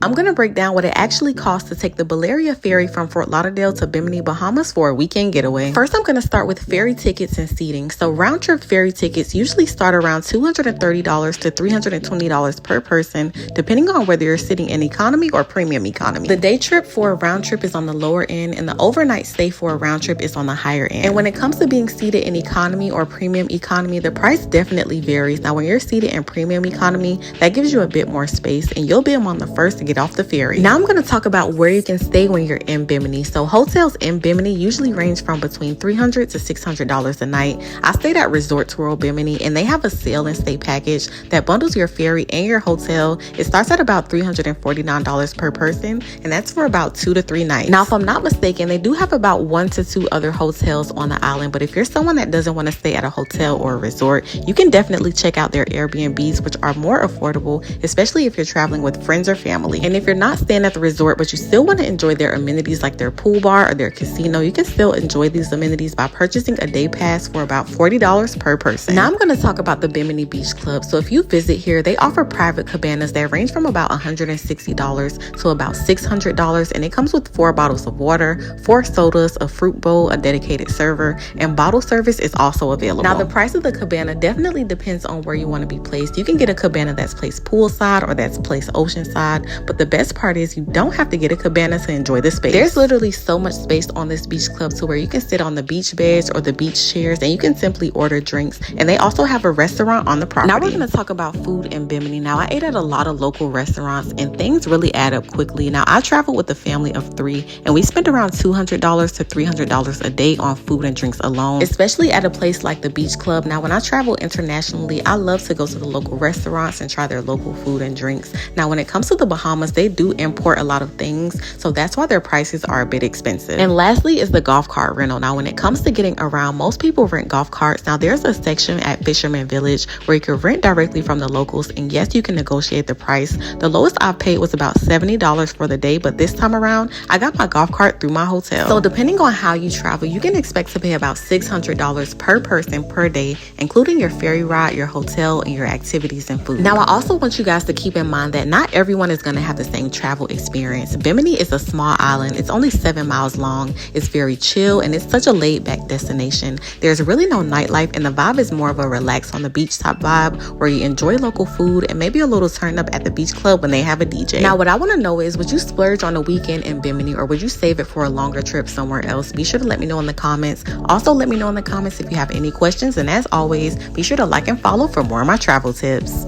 I'm going to break down what it actually costs to take the Balearia ferry from Fort Lauderdale to Bimini, Bahamas for a weekend getaway. First, I'm going to start with ferry tickets and seating. So round-trip ferry tickets usually start around $230 to $320 per person, depending on whether you're sitting in economy or premium economy. The day trip for a round trip is on the lower end, and the overnight stay for a round trip is on the higher end. And when it comes to being seated in economy or premium economy, the price definitely varies. Now, when you're seated in premium economy, that gives you a bit more space, and you'll be among the first to get off the ferry. Now I'm going to talk about where you can stay when you're in Bimini. So hotels in Bimini usually range from between $300 to $600 a night. I stayed at Resorts World Bimini, and they have a sail and stay package that bundles your ferry and your hotel. It starts at about $349 per person, and that's for about 2 to 3 nights. Now, if I'm not mistaken, they do have about 1 to 2 other hotels on the island, but if you're someone that doesn't want to stay at a hotel or a resort, you can definitely check out their Airbnbs, which are more affordable, especially if you're traveling with friends or family. And if you're not staying at the resort, but you still want to enjoy their amenities like their pool bar or their casino, you can still enjoy these amenities by purchasing a day pass for about $40 per person. Now I'm going to talk about the Bimini Beach Club. So if you visit here, they offer private cabanas that range from about $160 to about $600, and it comes with 4 bottles of water, 4 sodas, a fruit bowl, a dedicated server, and bottle service is also available. Now the price of the cabana definitely depends on where you want to be placed. You can get a cabana that's placed poolside or that's placed oceanside, but the best part is you don't have to get a cabana to enjoy the space. There's literally so much space on this beach club to where you can sit on the beach beds or the beach chairs, and you can simply order drinks, and they also have a restaurant on the property. Now we're going to talk about food in Bimini. Now I ate at a lot of local restaurants, and things really add up quickly. Now I traveled with a family of 3, and we spent around $200 to $300 a day on food and drinks alone, especially at a place like the beach club. Now when I travel internationally, I love to go to the local restaurants and try their local food and drinks. Now when it comes to the Bahamas, they do import a lot of things, so that's why their prices are a bit expensive. And lastly is the golf cart rental. Now when it comes to getting around, most people rent golf carts. Now there's a section at Fisherman Village where you can rent directly from the locals, and yes, you can negotiate the price. The lowest I paid was about $70 for the day, but this time around I got my golf cart through my hotel. So depending on how you travel, you can expect to pay about $600 per person per day, including your ferry ride, your hotel, and your activities and food. Now I also want you guys to keep in mind that not everyone is going to have the same travel experience. Bimini is a small island. It's only 7 miles long. It's very chill, and it's such a laid-back destination. There's really no nightlife, and the vibe is more of a relax on the beach top vibe where you enjoy local food and maybe a little turn up at the beach club when they have a DJ. Now what I want to know is, would you splurge on a weekend in Bimini, or would you save it for a longer trip somewhere else? Be sure to let me know in the comments. Also let me know in the comments if you have any questions, and as always, be sure to like and follow for more of my travel tips.